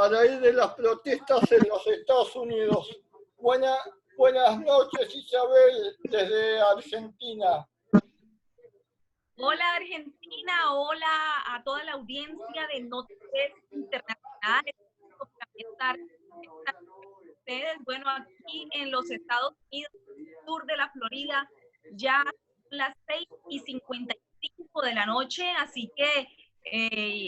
a raíz de las protestas en los Estados Unidos. Buenas noches, Isabel, desde Argentina. Hola Argentina, hola a toda la audiencia de Noticias Internacionales. Ustedes, bueno, aquí en los Estados Unidos, sur de la Florida, ya son las 6:55 de la noche, así que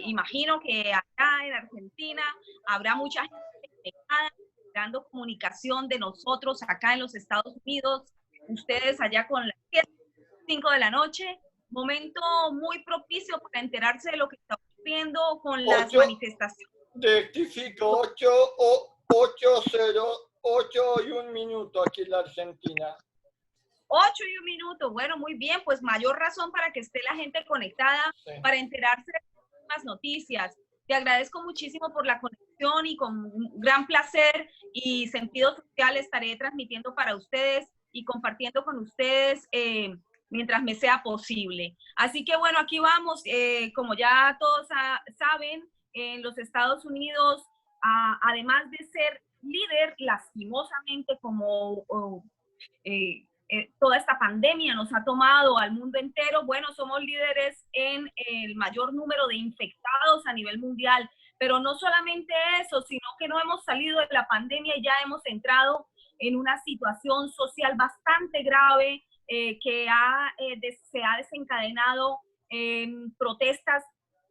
imagino que acá en Argentina habrá mucha gente conectada, dando comunicación de nosotros acá en los Estados Unidos, ustedes allá con las 7:05 de la noche. Momento muy propicio para enterarse de lo que está ocurriendo con las manifestaciones. Rectifico, 8 y 1 minuto aquí en la Argentina. 8:01. Bueno, muy bien, pues mayor razón para que esté la gente conectada, sí, para enterarse de las noticias. Te agradezco muchísimo por la conexión y con un gran placer y sentido social estaré transmitiendo para ustedes y compartiendo con ustedes mientras me sea posible. Así que bueno, aquí vamos. Como ya todos saben, en los Estados Unidos, además de ser líder, lastimosamente, como toda esta pandemia nos ha tomado al mundo entero, bueno, somos líderes en el mayor número de infectados a nivel mundial. Pero no solamente eso, sino que no hemos salido de la pandemia y ya hemos entrado en una situación social bastante grave, que se ha desencadenado en protestas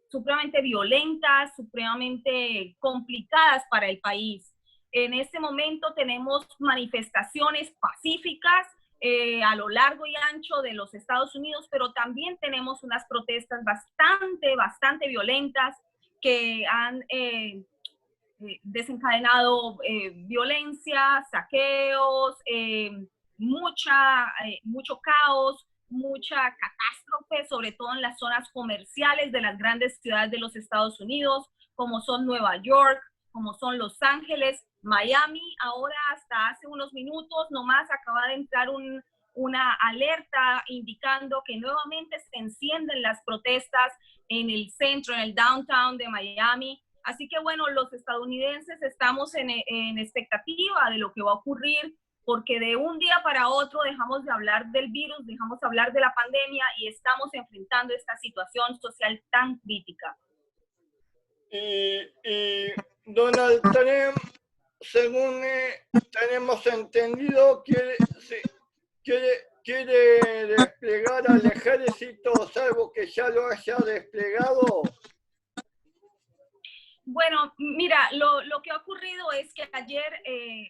supremamente violentas, supremamente complicadas para el país. En este momento tenemos manifestaciones pacíficas a lo largo y ancho de los Estados Unidos, pero también tenemos unas protestas bastante violentas que han desencadenado violencia, saqueos, mucho caos, mucha catástrofe, sobre todo en las zonas comerciales de las grandes ciudades de los Estados Unidos, como son Nueva York, como son Los Ángeles, Miami. Ahora, hasta hace unos minutos nomás, acaba de entrar una alerta indicando que nuevamente se encienden las protestas en el centro, en el downtown de Miami. Así que bueno, los estadounidenses estamos en expectativa de lo que va a ocurrir, porque de un día para otro dejamos de hablar del virus, dejamos de hablar de la pandemia y estamos enfrentando esta situación social tan crítica. Y Donald Trump, según tenemos entendido, quiere desplegar al ejército, salvo que ya lo haya desplegado. Bueno, mira, lo que ha ocurrido es que ayer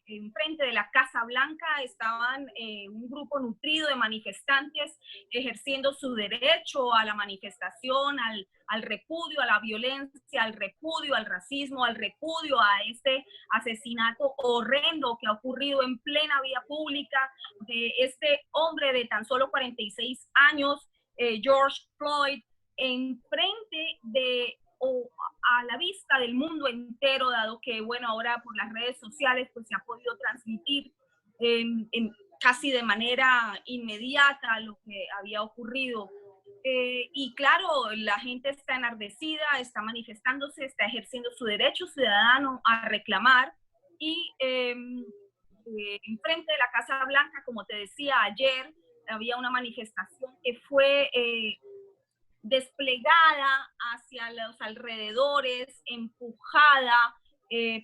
enfrente de la Casa Blanca estaban un grupo nutrido de manifestantes ejerciendo su derecho a la manifestación, al repudio a la violencia, al repudio al racismo, al repudio a este asesinato horrendo que ha ocurrido en plena vía pública de este hombre de tan solo 46 años, George Floyd, enfrente de a la vista del mundo entero, dado que, bueno, ahora por las redes sociales pues se ha podido transmitir casi de manera inmediata lo que había ocurrido. Y claro, la gente está enardecida, está manifestándose, está ejerciendo su derecho ciudadano a reclamar. Y enfrente de la Casa Blanca, como te decía ayer, había una manifestación que fue desplegada hacia los alrededores, empujada,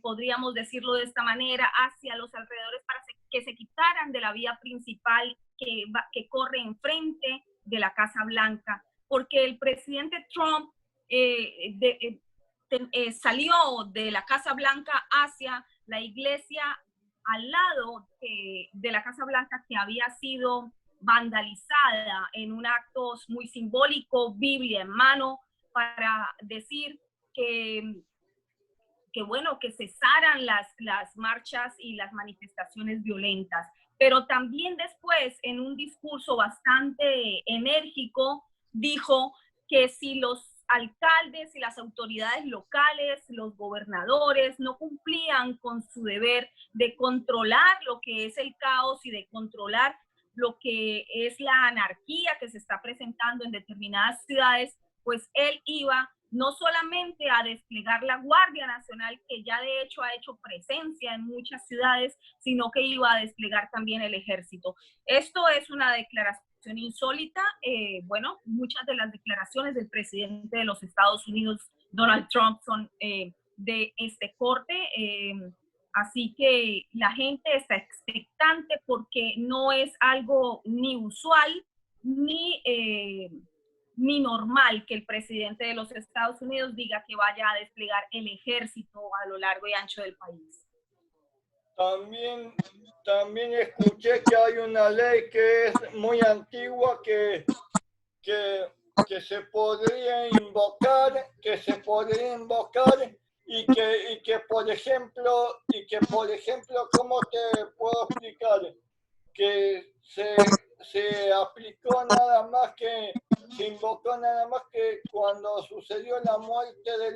podríamos decirlo de esta manera, hacia los alrededores para que se quitaran de la vía principal que corre enfrente de la Casa Blanca, porque el presidente Trump salió de la Casa Blanca hacia la iglesia al lado de la Casa Blanca, que había sido vandalizada en un acto muy simbólico, Biblia en mano, para decir que bueno, que cesaran las marchas y las manifestaciones violentas. Pero también después, en un discurso bastante enérgico, dijo que si los alcaldes y las autoridades locales, los gobernadores, no cumplían con su deber de controlar lo que es el caos y de controlar lo que es la anarquía que se está presentando en determinadas ciudades, pues él iba no solamente a desplegar la Guardia Nacional, que ya de hecho ha hecho presencia en muchas ciudades, sino que iba a desplegar también el ejército. Esto es una declaración insólita. Bueno, muchas de las declaraciones del presidente de los Estados Unidos, Donald Trump, son de este corte. Así que la gente está expectante porque no es algo ni usual ni normal que el presidente de los Estados Unidos diga que vaya a desplegar el ejército a lo largo y ancho del país. También escuché que hay una ley que es muy antigua que se podría invocar, y que por ejemplo, ¿cómo te puedo explicar? Que se aplicó nada más que, se invocó nada más que cuando sucedió la muerte de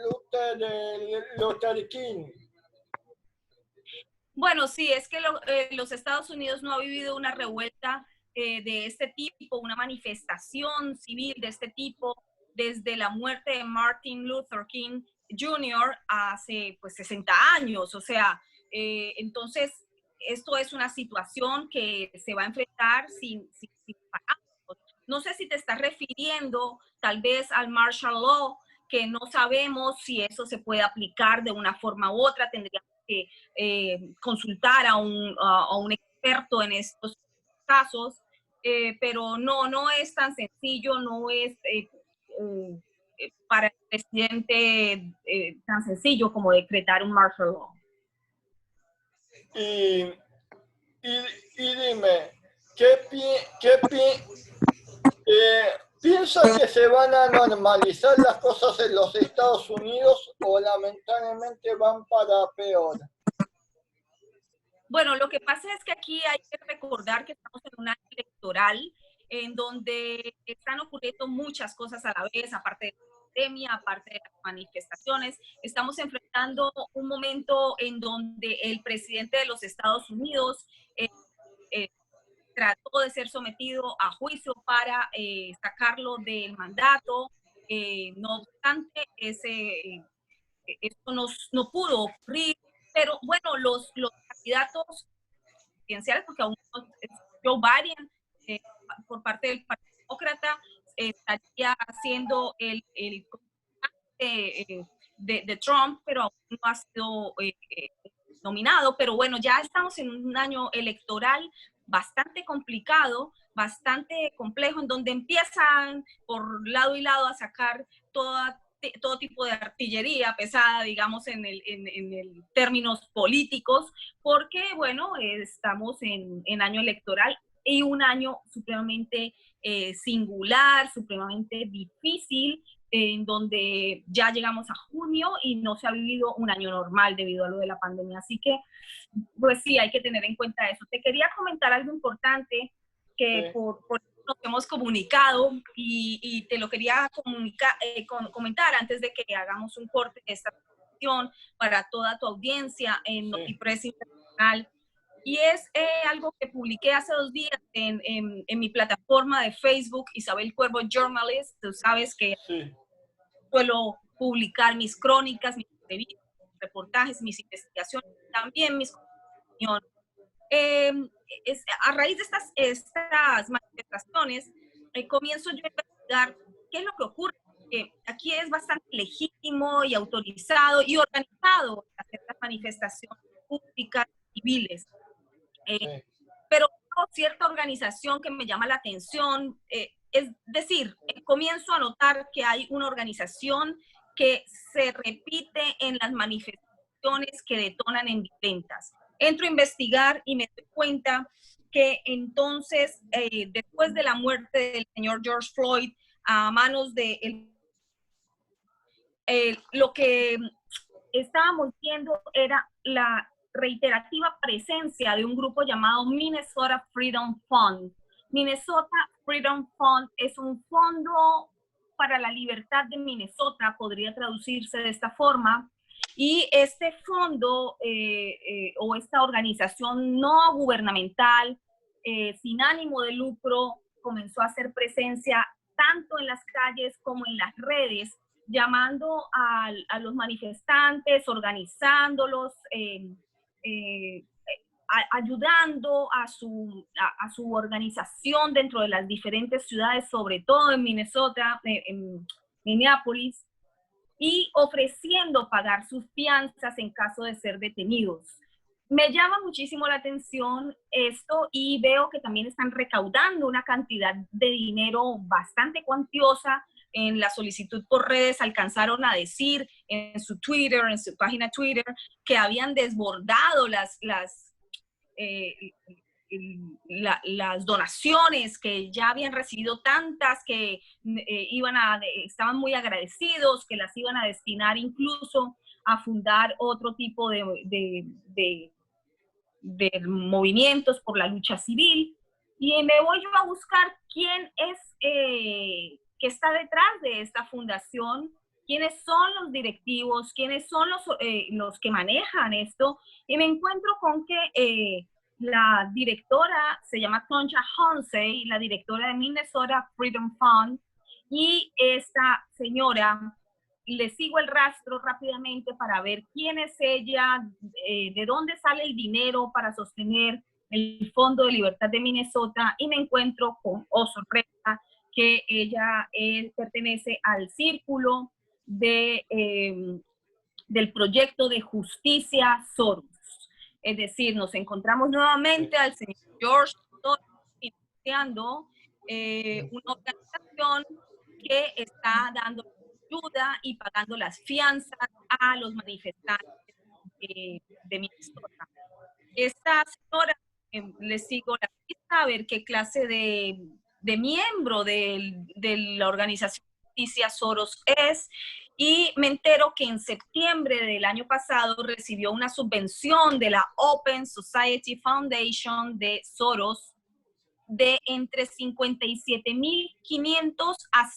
Luther King. Bueno, sí, es que los Estados Unidos no ha vivido una revuelta de este tipo, una manifestación civil de este tipo, desde la muerte de Martin Luther King Jr. hace pues 60 años. O sea, entonces esto es una situación que se va a enfrentar sin parámetros. No sé si te estás refiriendo tal vez al martial law, que no sabemos si eso se puede aplicar de una forma u otra. Tendríamos que consultar a un experto en estos casos, pero no es tan sencillo, no es para el presidente tan sencillo como decretar un martial law. Y dime, ¿piensa que se van a normalizar las cosas en los Estados Unidos o lamentablemente van para peor? Bueno, lo que pasa es que aquí hay que recordar que estamos en un año electoral en donde están ocurriendo muchas cosas a la vez, aparte de la pandemia, aparte de las manifestaciones. Estamos enfrentando un momento en donde el presidente de los Estados Unidos trató de ser sometido a juicio para sacarlo del mandato. No obstante, esto no pudo ocurrir, pero bueno, los candidatos presidenciales, porque aún Joe Biden, por parte del Partido Demócrata, estaría siendo el de Trump, pero aún no ha sido nominado. Pero bueno, ya estamos en un año electoral bastante complicado, bastante complejo, en donde empiezan por lado y lado a sacar todo tipo de artillería pesada, digamos, en términos políticos, porque, bueno, estamos en año electoral y un año supremamente singular, supremamente difícil, en donde ya llegamos a junio y no se ha vivido un año normal debido a lo de la pandemia. Así que, pues sí, hay que tener en cuenta eso. Te quería comentar algo importante que Sí. por nos hemos comunicado y te lo quería comentar antes de que hagamos un corte de esta transmisión para toda tu audiencia en Notipress Internacional. Y es algo que publiqué hace 2 días en mi plataforma de Facebook, Isabel Cuervo Journalist. Tú sabes que suelo publicar mis crónicas, mis entrevistas, mis reportajes, mis investigaciones, también mis opiniones. A raíz de estas manifestaciones, comienzo yo a investigar qué es lo que ocurre. Aquí es bastante legítimo y autorizado y organizado hacer las manifestaciones públicas civiles. Pero cierta organización que me llama la atención, es decir, comienzo a notar que hay una organización que se repite en las manifestaciones que detonan en violentas. Entro a investigar y me doy cuenta que entonces, después de la muerte del señor George Floyd a manos de lo que estábamos viendo era la reiterativa presencia de un grupo llamado Minnesota Freedom Fund. Minnesota Freedom Fund es un fondo para la libertad de Minnesota, podría traducirse de esta forma, y este fondo o esta organización no gubernamental, sin ánimo de lucro, comenzó a hacer presencia tanto en las calles como en las redes, llamando a los manifestantes, organizándolos, ayudando a su organización dentro de las diferentes ciudades, sobre todo en Minnesota, en Minneapolis, y ofreciendo pagar sus fianzas en caso de ser detenidos. Me llama muchísimo la atención esto y veo que también están recaudando una cantidad de dinero bastante cuantiosa. En la solicitud por redes alcanzaron a decir en su Twitter, en su página Twitter, que habían desbordado las donaciones, que ya habían recibido tantas que estaban muy agradecidos, que las iban a destinar incluso a fundar otro tipo de movimientos por la lucha civil. Y me voy yo a buscar quién es que está detrás de esta fundación, quiénes son los directivos, quiénes son los que manejan esto, y me encuentro con que la directora se llama Tonja Hunsey, la directora de Minnesota Freedom Fund, y esta señora, le sigo el rastro rápidamente para ver quién es ella, de dónde sale el dinero para sostener el Fondo de Libertad de Minnesota, y me encuentro con, oh sorpresa, que ella pertenece al círculo del proyecto de justicia Soros. Es decir, nos encontramos nuevamente al señor George Soros financiando una organización que está dando ayuda y pagando las fianzas a los manifestantes de Minnesota. Esta señora, les sigo la pista a ver qué clase de miembro de la organización Justicia Soros es, y me entero que en septiembre del año pasado recibió una subvención de la Open Society Foundation de Soros de entre $57,500 a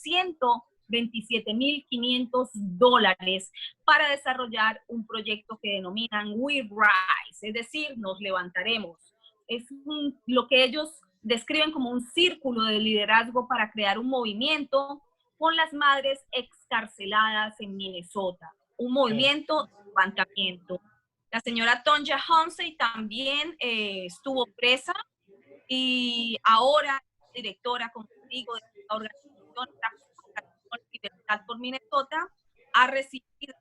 $127,500 para desarrollar un proyecto que denominan We Rise, es decir, nos levantaremos. Es lo que ellos describen como un círculo de liderazgo para crear un movimiento con las madres excarceladas en Minnesota, un movimiento de levantamiento. La señora Tonja Hunsey también estuvo presa y ahora directora, como digo, de la organización Libertad por Minnesota, ha recibido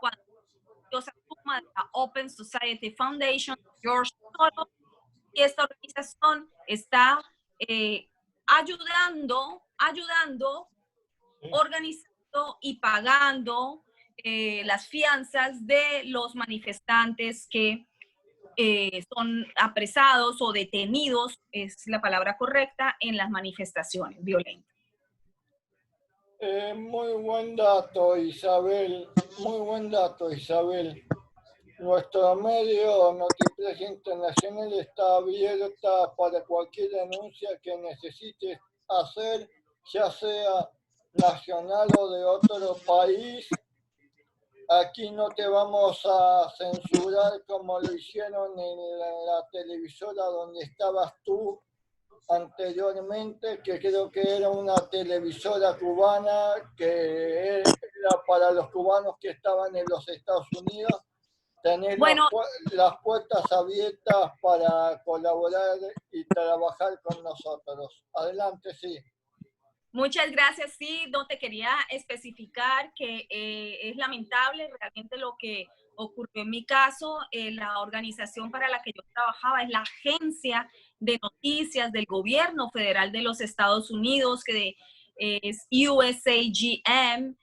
cuantiosa suma de la Open Society Foundation, George Soros, y esta organización está ayudando, organizando y pagando las fianzas de los manifestantes que son apresados o detenidos, es la palabra correcta, en las manifestaciones violentas. Muy buen dato, Isabel. Muy buen dato, Isabel. Nuestro medio Notipresa Internacional está abierta para cualquier denuncia que necesites hacer, ya sea nacional o de otro país. Aquí no te vamos a censurar como lo hicieron en la televisora donde estabas tú anteriormente, que creo que era una televisora cubana que era para los cubanos que estaban en los Estados Unidos. Tener las puertas abiertas para colaborar y trabajar con nosotros. Adelante, sí. Muchas gracias. Sí, no te quería especificar que es lamentable realmente lo que ocurrió en mi caso. La organización para la que yo trabajaba es la Agencia de Noticias del Gobierno Federal de los Estados Unidos, que es USAGM,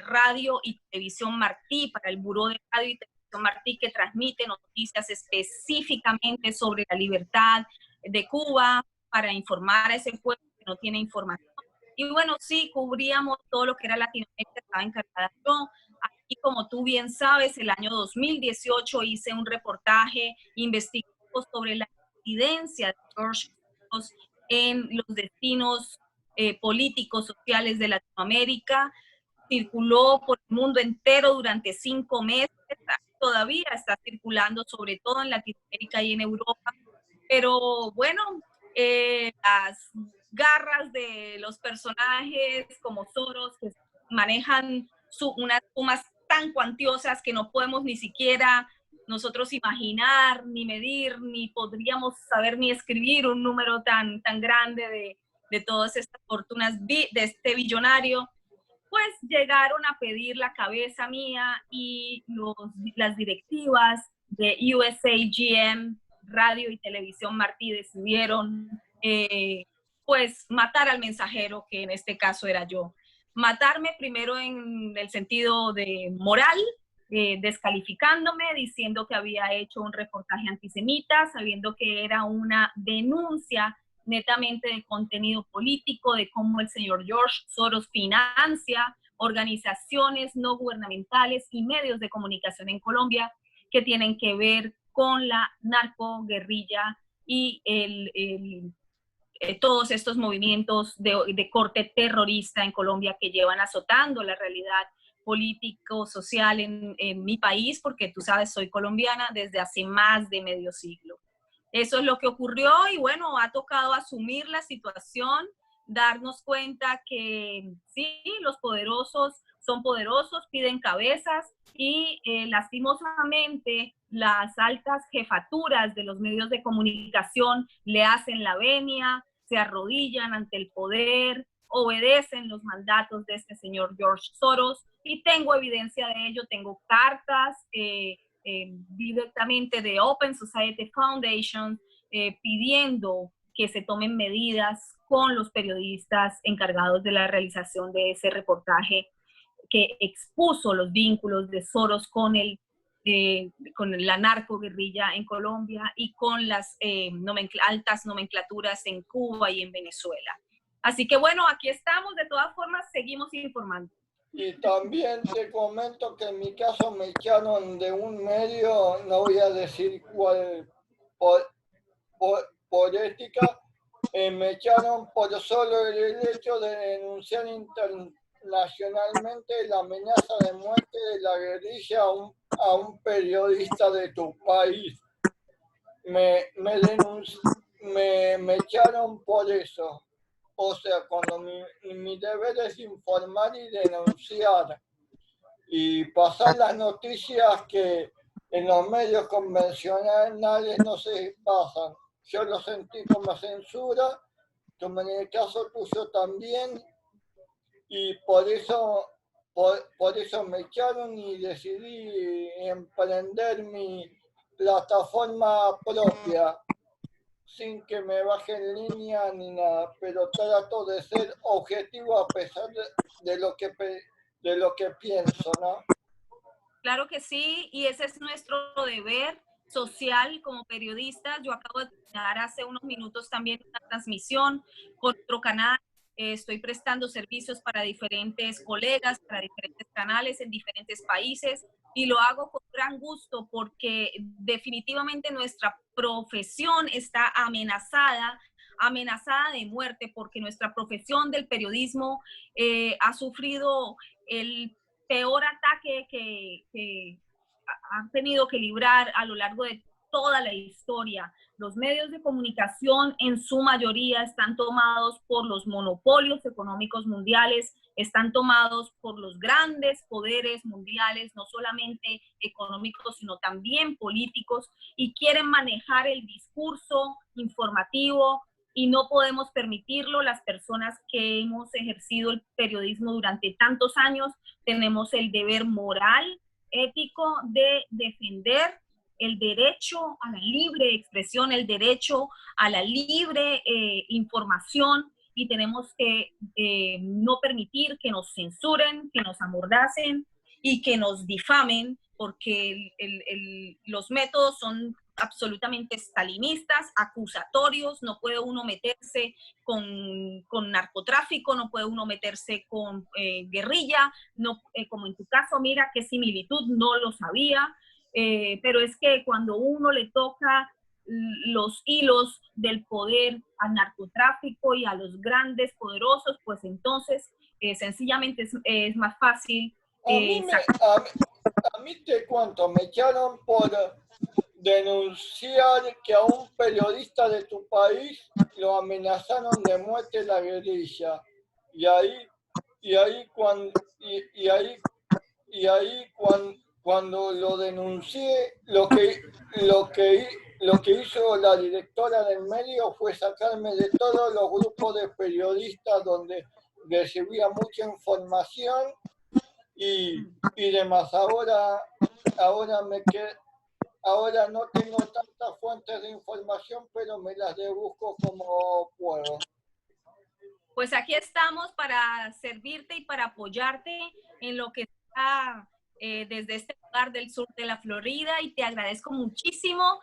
Radio y Televisión Martí, para el Buró de Radio y Televisión Martí, que transmite noticias específicamente sobre la libertad de Cuba, para informar a ese pueblo que no tiene información. Y bueno, sí, cubríamos todo lo que era Latinoamérica, estaba encargada yo. Aquí, como tú bien sabes, el año 2018 hice un reportaje investigativo sobre la incidencia de George Soros en los destinos políticos, sociales de Latinoamérica. Circuló por el mundo entero durante 5 meses, todavía está circulando, sobre todo en Latinoamérica y en Europa. Pero bueno, las garras de los personajes como Soros, que manejan unas sumas tan cuantiosas que no podemos ni siquiera nosotros imaginar, ni medir, ni podríamos saber ni escribir un número tan grande de todas estas fortunas de este billonario. Pues llegaron a pedir la cabeza mía y las directivas de USAGM, Radio y Televisión Martí, decidieron pues matar al mensajero, que en este caso era yo. Matarme primero en el sentido de moral, descalificándome, diciendo que había hecho un reportaje antisemita, sabiendo que era una denuncia netamente de contenido político, de cómo el señor George Soros financia organizaciones no gubernamentales y medios de comunicación en Colombia que tienen que ver con la narcoguerrilla y todos estos movimientos de corte terrorista en Colombia que llevan azotando la realidad político-social en mi país, porque tú sabes, soy colombiana desde hace más de medio siglo. Eso es lo que ocurrió y bueno, ha tocado asumir la situación, darnos cuenta que sí, los poderosos son poderosos, piden cabezas y lastimosamente las altas jefaturas de los medios de comunicación le hacen la venia, se arrodillan ante el poder, obedecen los mandatos de este señor George Soros y tengo evidencia de ello, tengo cartas directamente de Open Society Foundation pidiendo que se tomen medidas con los periodistas encargados de la realización de ese reportaje que expuso los vínculos de Soros con la narcoguerrilla en Colombia y con las altas nomenclaturas en Cuba y en Venezuela. Así que bueno, aquí estamos, de todas formas seguimos informando. Y también te comento que en mi caso me echaron de un medio, no voy a decir cuál, por ética, me echaron por solo el hecho de denunciar internacionalmente la amenaza de muerte de la guerrilla a un periodista de tu país. Me echaron por eso. O sea, cuando mi deber es informar y denunciar y pasar las noticias que en los medios convencionales no se pasan. Yo lo sentí como censura, como en el caso tuyo también, y por eso me echaron y decidí emprender mi plataforma propia, sin que me baje en línea ni nada, pero trato de ser objetivo a pesar de lo que pienso, ¿no? Claro que sí, y ese es nuestro deber social como periodistas. Yo acabo de terminar hace unos minutos también una transmisión con otro canal. Estoy prestando servicios para diferentes colegas, para diferentes canales en diferentes países y lo hago con gran gusto porque definitivamente nuestra profesión está amenazada de muerte porque nuestra profesión del periodismo ha sufrido el peor ataque que han tenido que librar a lo largo de toda la historia. Los medios de comunicación en su mayoría están tomados por los monopolios económicos mundiales, están tomados por los grandes poderes mundiales, no solamente económicos, sino también políticos, y quieren manejar el discurso informativo, y no podemos permitirlo. Las personas que hemos ejercido el periodismo durante tantos años tenemos el deber moral, ético de defender el derecho a la libre expresión, el derecho a la libre información, y tenemos que no permitir que nos censuren, que nos amordacen y que nos difamen, porque los métodos son absolutamente stalinistas, acusatorios. No puede uno meterse con narcotráfico, no puede uno meterse con guerrilla, no, como en tu caso, mira qué similitud, no lo sabía, pero es que cuando uno le toca los hilos del poder al narcotráfico y a los grandes poderosos, pues entonces sencillamente es más fácil. A mí te cuento, me echaron por denunciar que a un periodista de tu país lo amenazaron de muerte la guerrilla. Y ahí y ahí cuando lo denuncié, lo que hizo la directora del medio fue sacarme de todos los grupos de periodistas donde recibía mucha información y demás. Ahora no tengo tantas fuentes de información, pero me las rebusco como puedo. Pues aquí estamos para servirte y para apoyarte en lo que está desde este lugar del sur de la Florida, y te agradezco muchísimo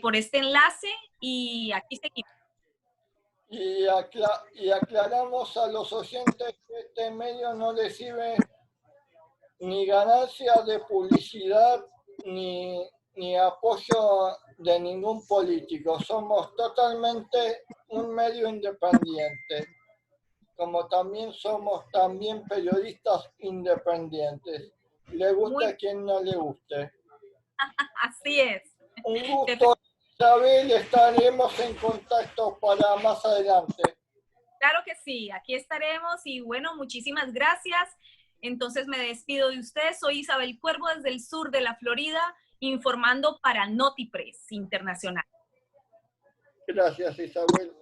por este enlace, y aquí seguimos. Y aclaramos a los oyentes que este medio no recibe ni ganancias de publicidad ni apoyo de ningún político. Somos totalmente un medio independiente, como también somos periodistas independientes. Le guste a quien no le guste. Así es. Un gusto, Isabel, estaremos en contacto para más adelante. Claro que sí, aquí estaremos, y bueno, muchísimas gracias. Entonces me despido de usted. Soy Isabel Cuervo desde el sur de la Florida, informando para Notipress Internacional. Gracias, Isabel.